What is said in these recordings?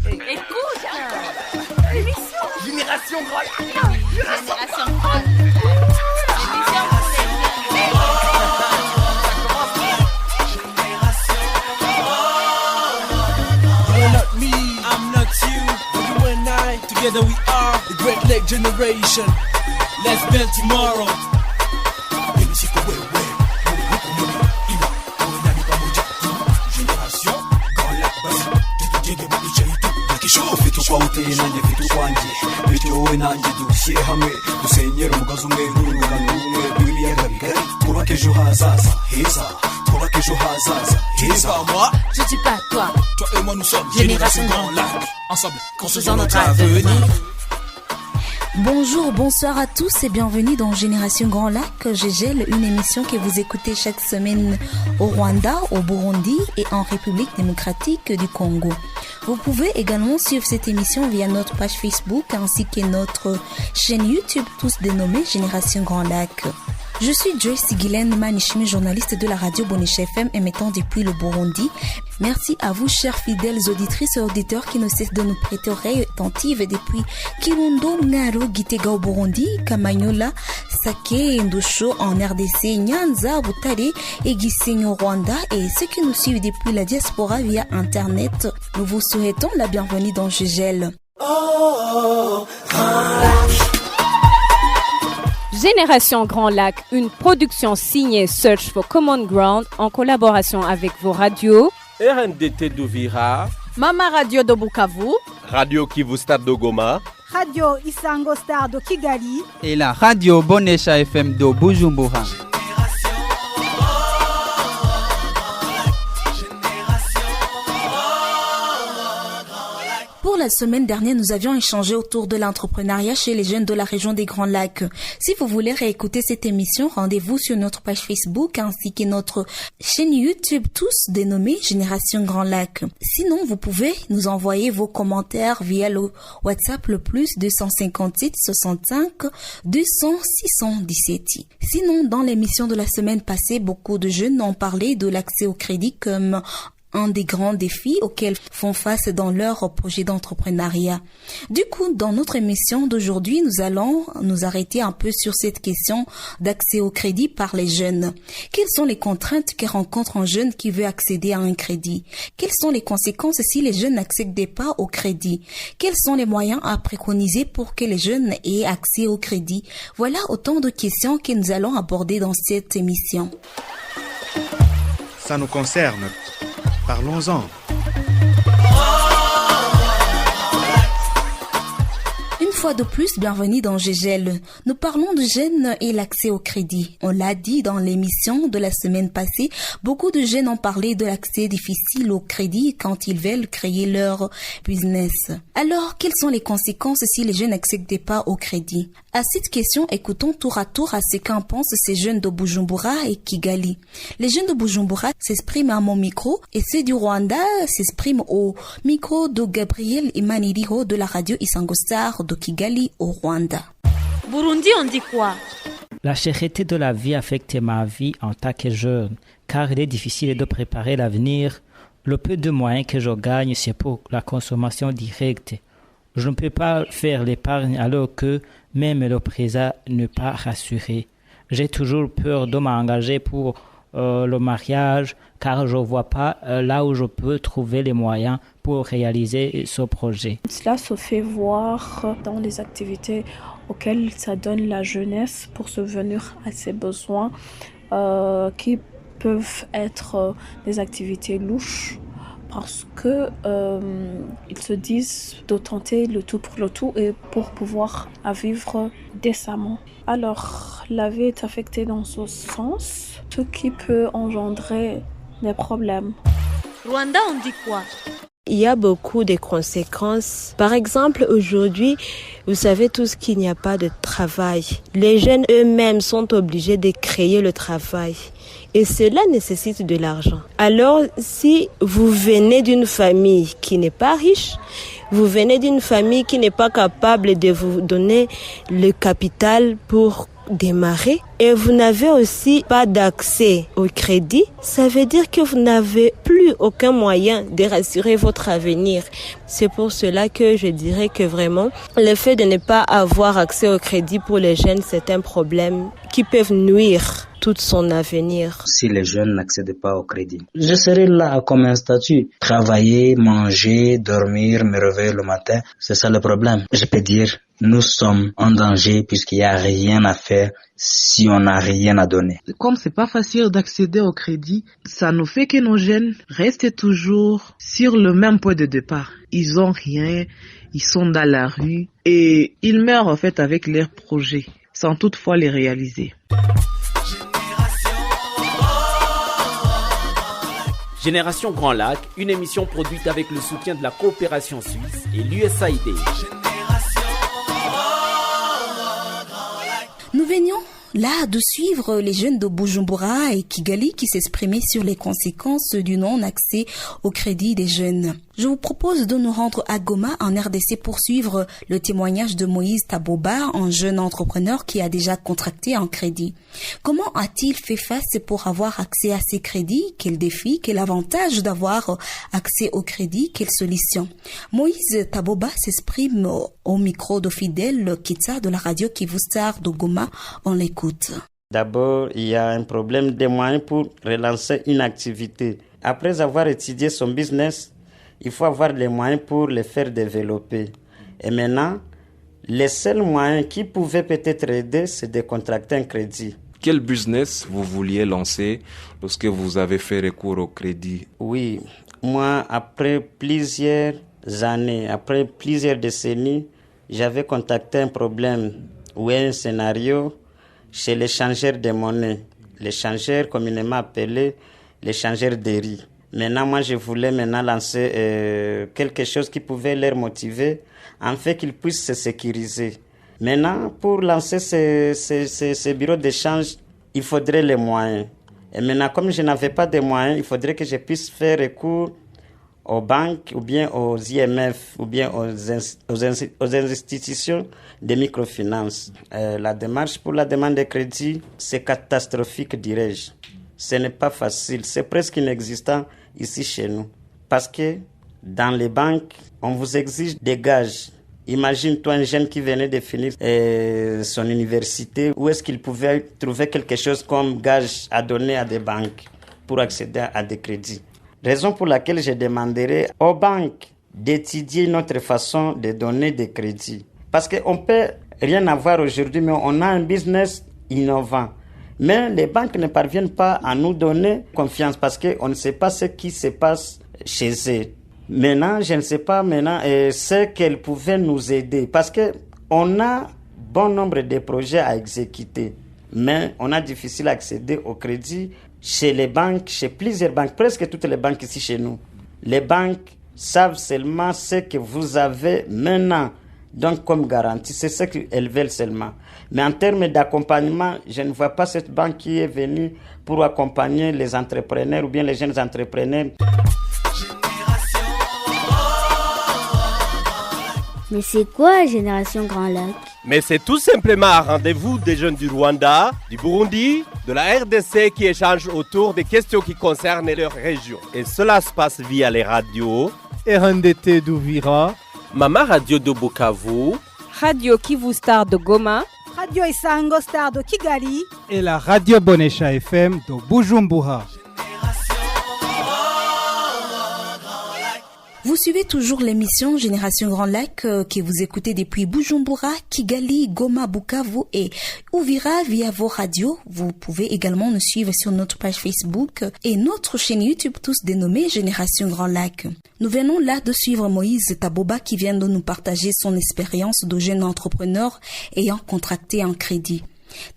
Écoute, l'émission Génération Grand Lac. Génération Grand Lac. You're not me, I'm not you. You and I, together we are the Great Lake Generation. Let's build tomorrow. Kwa uteye nanjye mfite ukwanjye bityo wowe nanjye dushyire hamwe dusenyere umugozi umwe n'urungano rumwe rw'ibiyaga bigari twubake ejo hazaza heza twubake ejo hazaza heza. Je dis pas toi. Toi et moi nous sommes Génération Grand Lac. Ensemble, construisons notre avenir. Bonjour, bonsoir à tous et bienvenue dans Génération Grand Lac. Gégèle, une émission que vous écoutez chaque semaine au Rwanda, au Burundi et en République démocratique du Congo. Vous pouvez également suivre cette émission via notre page Facebook ainsi que notre chaîne YouTube, tous dénommés Génération Grand Lac. Je suis Joyce Guylaine Manishimi, journaliste de la radio Bonisha FM émettant depuis le Burundi. Merci à vous, chers fidèles auditrices et auditeurs qui ne cessent de nous prêter oreille attentive depuis Kirundo, Ngaro, Gitega au Burundi, Kamanyola, Sake, Ndosho en RDC, Nyanza, Butare et Gisenyi au Rwanda et ceux qui nous suivent depuis la diaspora via Internet. Nous vous souhaitons la bienvenue dans Gégèle. Génération Grand Lac, une production signée Search for Common Ground en collaboration avec vos radios RNDT d'Uvira, Mama Radio de Bukavu, Radio Kivu Stade de Goma, Radio Isango Star de Kigali et la Radio Bonesha FM de Bujumbura. Pour la semaine dernière, nous avions échangé autour de l'entrepreneuriat chez les jeunes de la région des Grands Lacs. Si vous voulez réécouter cette émission, rendez-vous sur notre page Facebook ainsi que notre chaîne YouTube, tous dénommés Génération Grand Lac. Sinon, vous pouvez nous envoyer vos commentaires via le WhatsApp le plus 257 65 200 617. Sinon, dans l'émission de la semaine passée, beaucoup de jeunes ont parlé de l'accès au crédit comme un des grands défis auxquels font face dans leur projet d'entrepreneuriat. Du coup, dans notre émission d'aujourd'hui, nous allons nous arrêter un peu sur cette question d'accès au crédit par les jeunes. Quelles sont les contraintes que rencontre un jeune qui veut accéder à un crédit? Quelles sont les conséquences si les jeunes n'accèdent pas au crédit? Quels sont les moyens à préconiser pour que les jeunes aient accès au crédit? Voilà autant de questions que nous allons aborder dans cette émission. Ça nous concerne. Parlons-en. Une fois de plus, bienvenue dans Gégèle. Nous parlons de jeunes et l'accès au crédit. On l'a dit dans l'émission de la semaine passée, beaucoup de jeunes ont parlé de l'accès difficile au crédit quand ils veulent créer leur business. Alors, quelles sont les conséquences si les jeunes n'accèdent pas au crédit? À cette question, écoutons tour à tour à ce qu'en pensent ces jeunes de Bujumbura et Kigali. Les jeunes de Bujumbura s'expriment à mon micro et ceux du Rwanda s'expriment au micro de Gabriel Imaniriho de la radio Isango Star de Kigali au Rwanda. Burundi, on dit quoi? La cherté de la vie affecte ma vie en tant que jeune, car il est difficile de préparer l'avenir. Le peu de moyens que je gagne, c'est pour la consommation directe. Je ne peux pas faire l'épargne alors que même le présent n'est pas rassuré. J'ai toujours peur de m'engager pour le mariage, car je ne vois pas là où je peux trouver les moyens pour réaliser ce projet. Cela se fait voir dans les activités auxquelles ça donne la jeunesse pour subvenir à ses besoins, qui peuvent être des activités louches, parce que ils se disent de tenter le tout pour le tout et pour pouvoir vivre décemment. Alors, la vie est affectée dans ce sens, ce qui peut engendrer des problèmes. Rwanda, on dit quoi? Il y a beaucoup de conséquences. Par exemple, aujourd'hui, vous savez tous qu'il n'y a pas de travail. Les jeunes eux-mêmes sont obligés de créer le travail. Et cela nécessite de l'argent. Alors, si vous venez d'une famille qui n'est pas riche, vous venez d'une famille qui n'est pas capable de vous donner le capital pour démarrer et vous n'avez aussi pas d'accès au crédit, ça veut dire que vous n'avez plus aucun moyen de rassurer votre avenir. C'est pour cela que je dirais que vraiment, le fait de ne pas avoir accès au crédit pour les jeunes, c'est un problème qui peut nuire tout son avenir. Si les jeunes n'accèdent pas au crédit, je serai là comme un statut. Travailler, manger, dormir, me réveiller le matin, c'est ça le problème. Je peux dire, nous sommes en danger puisqu'il n'y a rien à faire si on n'a rien à donner. Comme c'est pas facile d'accéder au crédit, ça nous fait que nos jeunes restent toujours sur le même point de départ. Ils ont rien, ils sont dans la rue et ils meurent en fait avec leurs projets sans toutefois les réaliser. Génération Grand Lac, une émission produite avec le soutien de la coopération suisse et l'USAID. Nous venions là de suivre les jeunes de Bujumbura et Kigali qui s'exprimaient sur les conséquences du non-accès au crédit des jeunes. Je vous propose de nous rendre à Goma en RDC pour suivre le témoignage de Moïse Taboba, un jeune entrepreneur qui a déjà contracté un crédit. Comment a-t-il fait face pour avoir accès à ces crédits? Quel défi? Quel avantage d'avoir accès au crédit? Quelle solution? Moïse Taboba s'exprime au micro de Fidèle Kitsa de la radio Kivu Star de Goma. On l'écoute. D'abord, il y a un problème de moyens pour relancer une activité. Après avoir étudié son business, il faut avoir les moyens pour les faire développer. Et maintenant, les seuls moyens qui pouvaient peut-être aider, c'est de contracter un crédit. Quel business vous vouliez lancer lorsque vous avez fait recours au crédit? Oui, moi, après plusieurs années, après plusieurs décennies, j'avais contacté un problème ou un scénario chez les changeurs de monnaie, les changeurs communément appelés les changeurs de riz. Maintenant, moi, je voulais lancer quelque chose qui pouvait les motiver, en fait qu'ils puissent se sécuriser. Maintenant, pour lancer ces bureaux d'échange, il faudrait les moyens. Et maintenant, comme je n'avais pas de moyens, il faudrait que je puisse faire recours aux banques, ou bien aux IMF, ou bien aux institutions de microfinance. La démarche pour la demande de crédit, c'est catastrophique, dirais-je. Ce n'est pas facile, c'est presque inexistant ici chez nous. Parce que dans les banques, on vous exige des gages. Imagine-toi un jeune qui venait de finir son université. Où est-ce qu'il pouvait trouver quelque chose comme gage à donner à des banques pour accéder à des crédits? Raison pour laquelle je demanderai aux banques d'étudier notre façon de donner des crédits. Parce qu'on peut rien avoir aujourd'hui, mais on a un business innovant. Mais les banques ne parviennent pas à nous donner confiance parce qu'on ne sait pas ce qui se passe chez eux. Maintenant, je ne sais pas ce qu'elles pouvaient nous aider parce qu'on a bon nombre de projets à exécuter. Mais on a difficile à accéder au crédit chez les banques, chez plusieurs banques, presque toutes les banques ici chez nous. Les banques savent seulement ce que vous avez maintenant. Donc, comme garantie, c'est ce qu'elles veulent seulement. Mais en termes d'accompagnement, je ne vois pas cette banque qui est venue pour accompagner les entrepreneurs ou bien les jeunes entrepreneurs. Mais c'est quoi Génération Grand Lac? Mais c'est tout simplement un rendez-vous des jeunes du Rwanda, du Burundi, de la RDC qui échangent autour des questions qui concernent leur région. Et cela se passe via les radios RNDT d'Uvira, Mama Radio de Bukavu, Radio Kivu Star de Goma, Radio Isango Star de Kigali et la Radio Bonesha FM de Bujumbura. Vous suivez toujours l'émission Génération Grand Lac que vous écoutez depuis Bujumbura, Kigali, Goma, Bukavu et Uvira via vos radios. Vous pouvez également nous suivre sur notre page Facebook et notre chaîne YouTube tous dénommée Génération Grand Lac. Nous venons là de suivre Moïse Taboba qui vient de nous partager son expérience de jeune entrepreneur ayant contracté un crédit.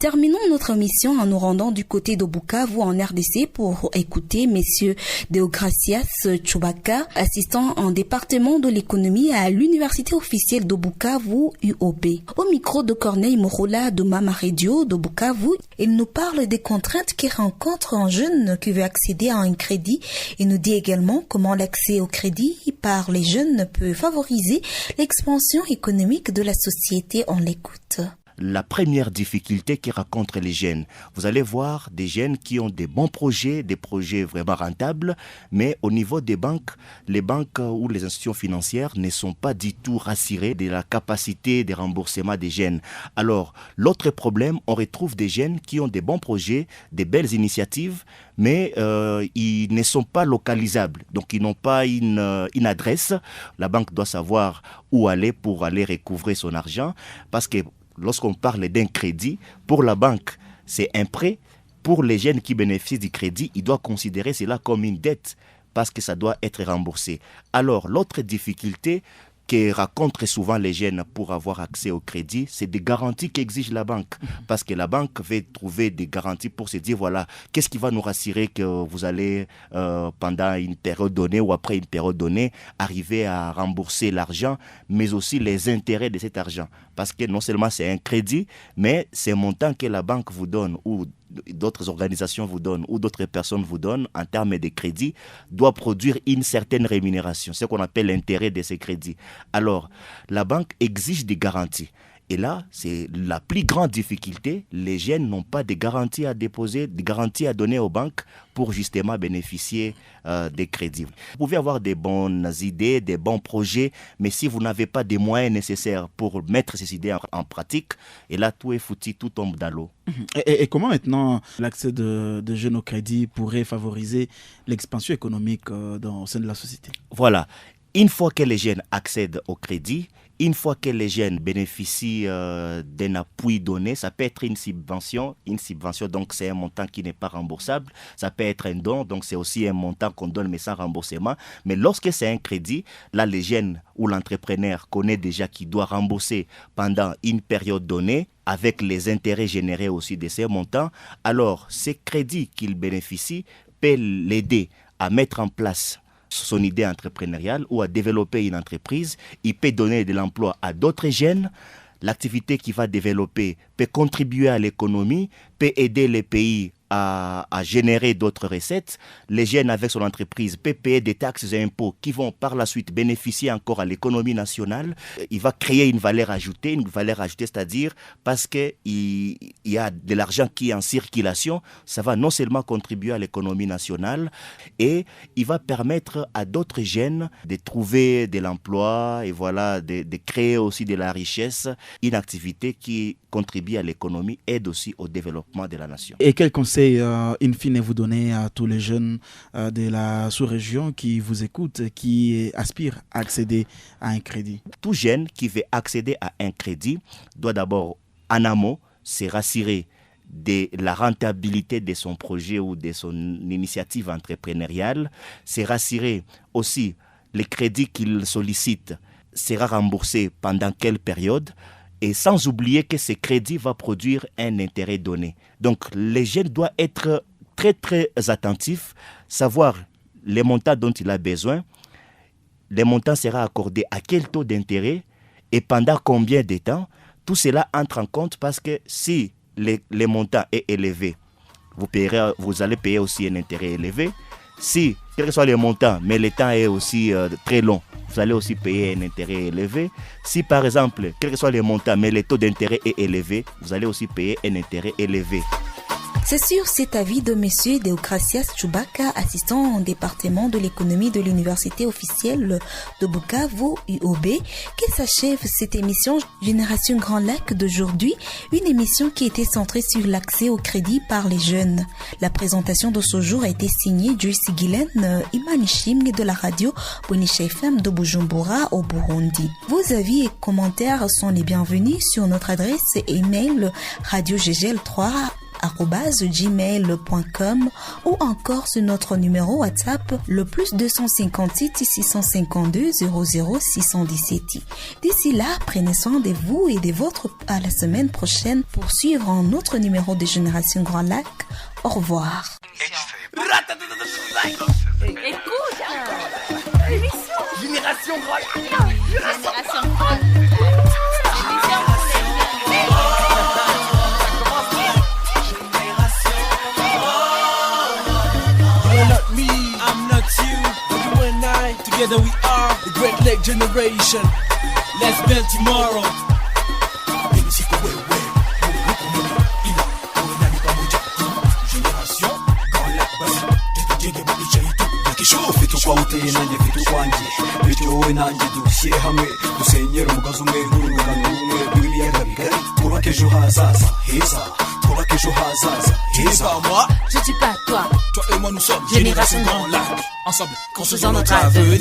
Terminons notre mission en nous rendant du côté de Bukavu en RDC pour écouter messieurs Deogracias Chubaka, assistant en département de l'économie à l'université officielle de Bukavu UOB. Au micro de Corneille Morola de Mama Radio de Bukavu, il nous parle des contraintes qui rencontre un jeune qui veut accéder à un crédit et nous dit également comment l'accès au crédit par les jeunes peut favoriser l'expansion économique de la société. On l'écoute. la première difficulté que rencontrent les jeunes. Vous allez voir des jeunes qui ont des bons projets, des projets vraiment rentables, mais au niveau des banques, les banques ou les institutions financières ne sont pas du tout rassurées de la capacité de remboursement des jeunes. Alors, l'autre problème, on retrouve des jeunes qui ont des bons projets, des belles initiatives, mais ils ne sont pas localisables. Donc, ils n'ont pas une adresse. La banque doit savoir où aller pour aller recouvrer son argent, parce que lorsqu'on parle d'un crédit, pour la banque, c'est un prêt. Pour les jeunes qui bénéficient du crédit, ils doivent considérer cela comme une dette parce que ça doit être remboursé. Alors, l'autre difficulté que rencontrent souvent les jeunes pour avoir accès au crédit, c'est des garanties qu'exige la banque. Parce que la banque va trouver des garanties pour se dire, voilà, qu'est-ce qui va nous rassurer que vous allez, pendant une période donnée ou après une période donnée, arriver à rembourser l'argent, mais aussi les intérêts de cet argent. Parce que non seulement c'est un crédit, mais c'est un montant que la banque vous donne ou d'autres organisations vous donnent ou d'autres personnes vous donnent en termes de crédit doit produire une certaine rémunération, ce qu'on appelle l'intérêt de ces crédits. Alors, la banque exige des garanties. Et là, c'est la plus grande difficulté. Les jeunes n'ont pas de garanties à déposer, de garanties à donner aux banques pour justement bénéficier des crédits. Vous pouvez avoir des bonnes idées, des bons projets, mais si vous n'avez pas des moyens nécessaires pour mettre ces idées en pratique, et là, tout est foutu, tout tombe dans l'eau. Et comment maintenant l'accès de jeunes au crédit pourrait favoriser l'expansion économique au sein de la société? Voilà. Une fois que les jeunes accèdent au crédit, une fois que les jeunes bénéficient d'un appui donné, ça peut être une subvention donc c'est un montant qui n'est pas remboursable, ça peut être un don, donc c'est aussi un montant qu'on donne mais sans remboursement, mais lorsque c'est un crédit, là les jeunes ou l'entrepreneur connaît déjà qu'il doit rembourser pendant une période donnée, avec les intérêts générés aussi de ces montants, alors ces crédits qu'il bénéficie peut l'aider à mettre en place son idée entrepreneuriale ou à développer une entreprise. Il peut donner de l'emploi à d'autres jeunes. L'activité qu'il va développer peut contribuer à l'économie, peut aider les pays à générer d'autres recettes. Les jeunes avec son entreprise peuvent payer des taxes et impôts qui vont par la suite bénéficier encore à l'économie nationale. Il va créer une valeur ajoutée, c'est-à-dire parce qu'il y a de l'argent qui est en circulation, ça va non seulement contribuer à l'économie nationale, et il va permettre à d'autres jeunes de trouver de l'emploi et voilà, de créer aussi de la richesse, une activité qui contribue à l'économie, aide aussi au développement de la nation. Et quel conseil in fine vous donnez à tous les jeunes de la sous-région qui vous écoutent, qui aspirent à accéder à un crédit? Tout jeune qui veut accéder à un crédit doit d'abord, en amont, se rassurer de la rentabilité de son projet ou de son initiative entrepreneuriale, se rassurer aussi les crédits qu'il sollicite sera remboursé pendant quelle période, et sans oublier que ce crédit va produire un intérêt donné. Donc, les jeunes doivent être très, très attentifs, savoir les montants dont il a besoin, les montants seront accordés à quel taux d'intérêt et pendant combien de temps. Tout cela entre en compte parce que si les montants est élevé, vous allez payer aussi un intérêt élevé. Si, quel que soit le montant, mais le temps est aussi très long, vous allez aussi payer un intérêt élevé. Si par exemple, quel que soit le montant, mais le taux d'intérêt est élevé, vous allez aussi payer un intérêt élevé. C'est sur cet avis de M. Deokrasias Chubaka, assistant au département de l'économie de l'université officielle de Bukavu, UOB, que s'achève cette émission Génération Grand Lac d'aujourd'hui, une émission qui était centrée sur l'accès au crédit par les jeunes. La présentation de ce jour a été signée Joyce Guylaine Imanishimwe de la radio Bonesha FM de Bujumbura au Burundi. Vos avis et commentaires sont les bienvenus sur notre adresse email radiogl3@gmail.com ou encore sur notre numéro WhatsApp le +258 652 00 617. D'ici là, prenez soin de vous et de votre à la semaine prochaine pour suivre un autre numéro de Génération Grand Lac. Au revoir. Écoute, Génération Grand Lac. Génération Grand Lac. Together we are the Great Lake Generation. Let's build tomorrow. twawuteye nanjye mfite ukwanjye bityo wowe nanjye dushyire hamwe dusenyere umugozi umwe n'urungano rumwe rw'ibiyaga bigari twubake ejo hazaza heza twubake ejo hazaza heza. Je dis pas toi, toi et moi nous sommes Génération Grand Lac. ensemble construisons notre avenir.